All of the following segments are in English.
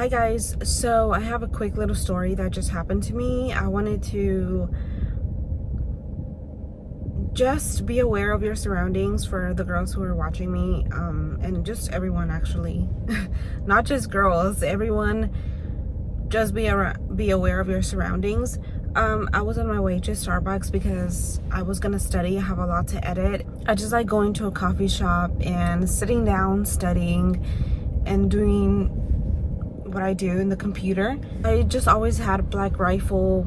Hi guys, so I have a quick little story that just happened to me. I wanted to just be aware of your surroundings for the girls who are watching me, and just everyone actually. Not just girls, everyone. Just be aware of your surroundings. I was on my way to Starbucks because I was gonna study. I have a lot to edit. I just like going to a coffee shop and sitting down studying and doing what I do in the computer. I just always had a Black Rifle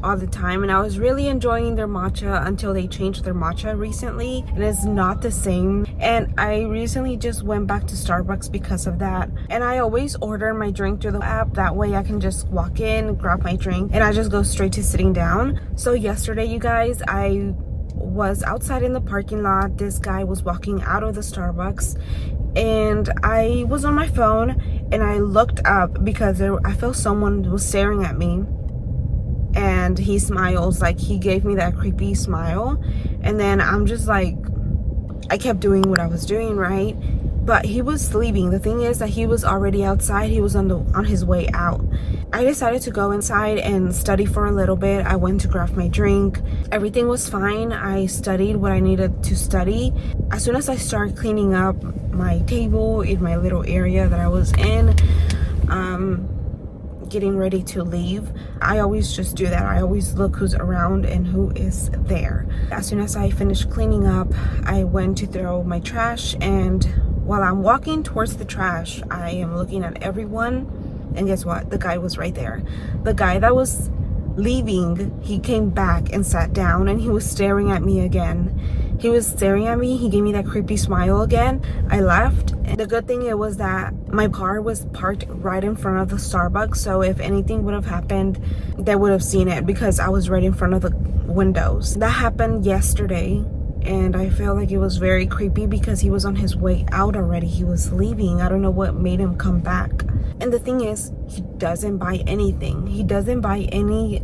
all the time, and I was really enjoying their matcha until they changed their matcha recently, and it's not the same. And I recently just went back to Starbucks because of that. And I always order my drink through the app, that way I can just walk in, grab my drink, and I just go straight to sitting down. So yesterday, you guys, I was outside in the parking lot. This guy was walking out of the Starbucks and I was on my phone and I looked up because I felt someone was staring at me, and he smiles, like he gave me that creepy smile. And then I'm just like, I kept doing what I was doing, right? But he was sleeping. The thing is that he was already outside. He was on his way out. I decided to go inside and study for a little bit. I went to grab my drink. Everything was fine. I studied what I needed to study. As soon as I started cleaning up my table in my little area that I was in, getting ready to leave, I always just do that. I always look who's around and who is there. As soon as I finished cleaning up, I went to throw my trash, and while I'm walking towards the trash, I am looking at everyone, and guess what? The guy was right there. The guy that was leaving, he came back and sat down, and he was staring at me again. He was staring at me. He gave me that creepy smile again. I left. And the good thing it was that my car was parked right in front of the Starbucks, so if anything would have happened, they would have seen it because I was right in front of the windows. That happened yesterday, and I feel like it was very creepy because he was on his way out already. He was leaving. I don't know what made him come back. And the thing is, he doesn't buy anything. He doesn't buy any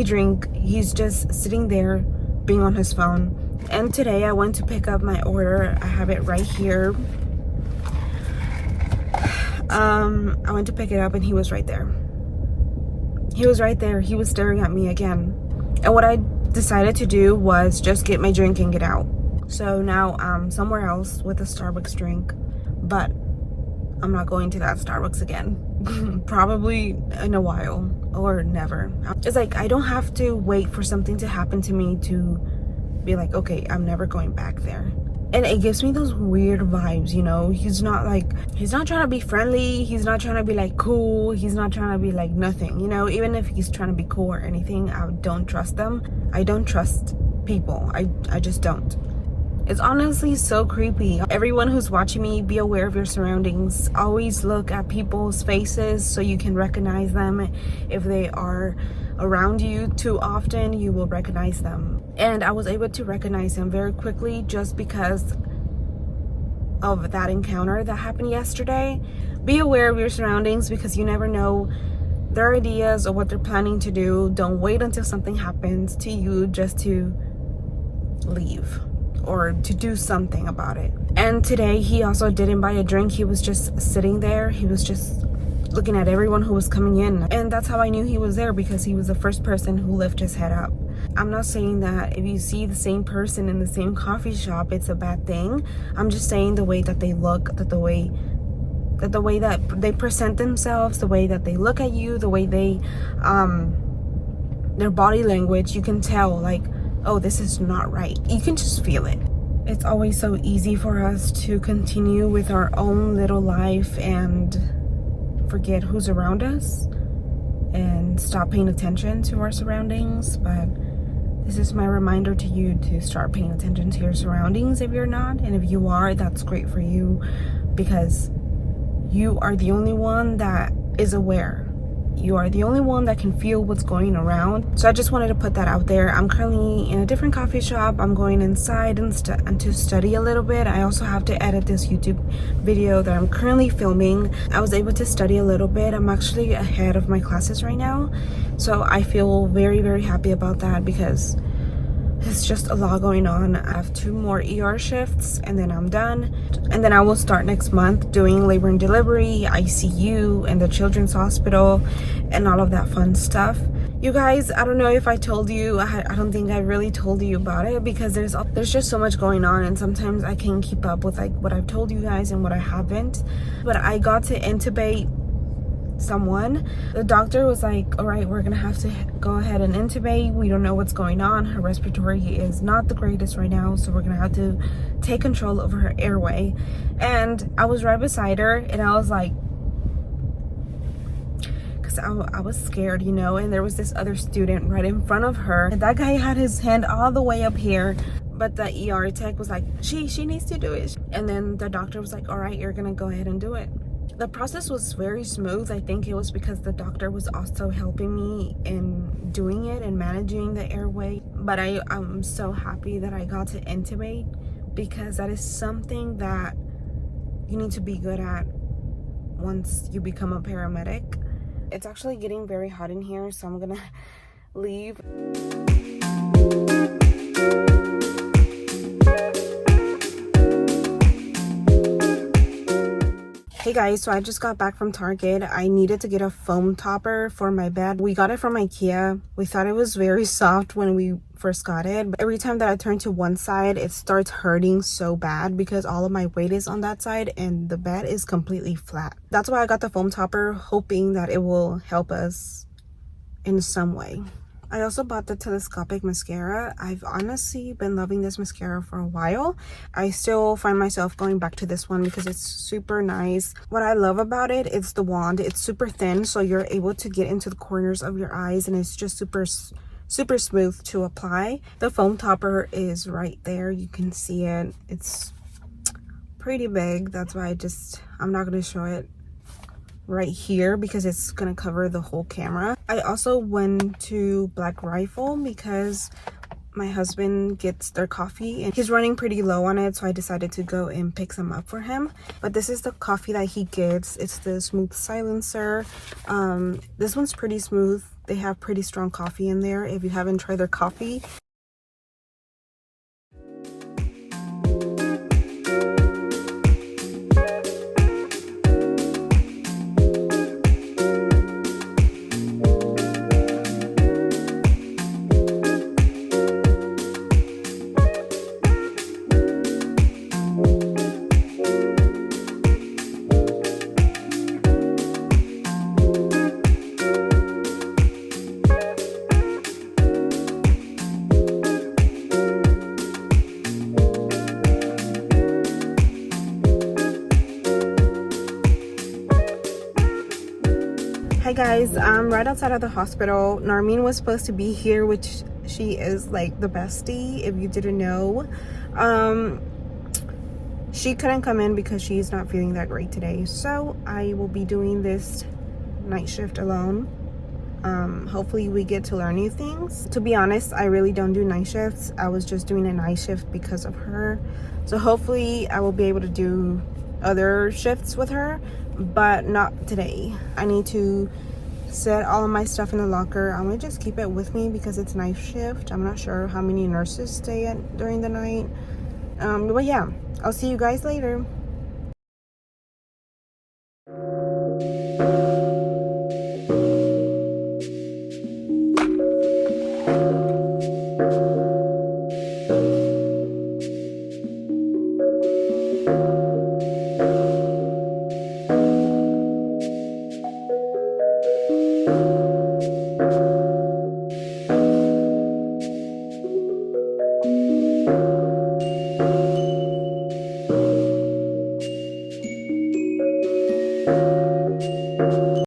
drink. He's just sitting there being on his phone. And today I went to pick up my order. I have it right here. I went to pick it up and he was right there. He was right there. He was staring at me again. And what I decided to do was just get my drink and get out. So now I'm somewhere else with a Starbucks drink, but I'm not going to that Starbucks again. Probably in a while or never. It's like I don't have to wait for something to happen to me to be like, okay, I'm never going back there. And it gives me those weird vibes, you know. He's not trying to be friendly. He's not trying to be like cool. He's not trying to be like nothing, you know. Even if he's trying to be cool or anything, I don't trust them. I don't trust people. I just don't. It's honestly so creepy. Everyone who's watching me, be aware of your surroundings. Always look at people's faces so you can recognize them. If they are around you too often, you will recognize them. And I was able to recognize him very quickly just because of that encounter that happened yesterday. Be aware of your surroundings because you never know their ideas or what they're planning to do. Don't wait until something happens to you just to leave or to do something about it. And today he also didn't buy a drink. He was just sitting there. He was just looking at everyone who was coming in, and that's how I knew he was there, because he was the first person who lifted his head up. I'm not saying that if you see the same person in the same coffee shop it's a bad thing. I'm just saying the way that they look, that the way that they present themselves, the way that they look at you, the way they their body language, you can tell like, oh, this is not right. You can just feel it. It's always so easy for us to continue with our own little life and forget who's around us and stop paying attention to our surroundings. But this is my reminder to you to start paying attention to your surroundings if you're not, and if you are, that's great for you, because you are the only one that is aware. You are the only one that can feel what's going around. So I just wanted to put that out there. I'm currently in a different coffee shop. I'm going inside and to study a little bit. I also have to edit this YouTube video that I'm currently filming. I was able to study a little bit. I'm actually ahead of my classes right now. So I feel very, very happy about that, because It's just a lot going on. I have 2 more ER shifts and then I'm done. And then I will start next month doing labor and delivery, ICU, and the children's hospital, and all of that fun stuff. You guys, I don't know if I told you. I don't think I really told you about it because there's just so much going on, and sometimes I can't keep up with like what I've told you guys and what I haven't. But I got to intubate someone. The doctor was like, all right, we're gonna have to go ahead and intubate. We don't know what's going on. Her respiratory is not the greatest right now, so we're gonna have to take control over her airway. And I was right beside her, and I was like, because I was scared, you know, and there was this other student right in front of her, and that guy had his hand all the way up here. But the ER tech was like, she needs to do it. And then the doctor was like, all right, you're gonna go ahead and do it. The process was very smooth. I think it was because the doctor was also helping me in doing it and managing the airway. But I'm so happy that I got to intubate, because that is something that you need to be good at once you become a paramedic. It's actually getting very hot in here, so I'm gonna leave. Hey guys, so I just got back from Target. I needed to get a foam topper for my bed. We got it from IKEA. We thought it was very soft when we first got it, but every time that I turn to one side, it starts hurting so bad because all of my weight is on that side and the bed is completely flat. That's why I got the foam topper, hoping that it will help us in some way. I also bought the telescopic mascara. I've honestly been loving this mascara for a while. I still find myself going back to this one because it's super nice. What I love about it is the wand. It's super thin, so you're able to get into the corners of your eyes, and it's just super smooth to apply. The foam topper is right there. You can see it. It's pretty big. That's why I'm not going to show it right here because it's gonna cover the whole camera. I also went to Black Rifle because my husband gets their coffee and he's running pretty low on it, so I decided to go and pick some up for him. But this is the coffee that he gets. It's the smooth silencer. This one's pretty smooth. They have pretty strong coffee in there if you haven't tried their coffee. Hi guys, I'm right outside of the hospital. Narmeen was supposed to be here, which she is like the bestie, if you didn't know. She couldn't come in because she's not feeling that great today, so I will be doing this night shift alone. Hopefully we get to learn new things. To be honest, I really don't do night shifts. I was just doing a night shift because of her, so hopefully I will be able to do other shifts with her, but not today. I need to set all of my stuff in the locker. I'm gonna just keep it with me because it's night shift. I'm not sure how many nurses stay during the night, but yeah, I'll see you guys later.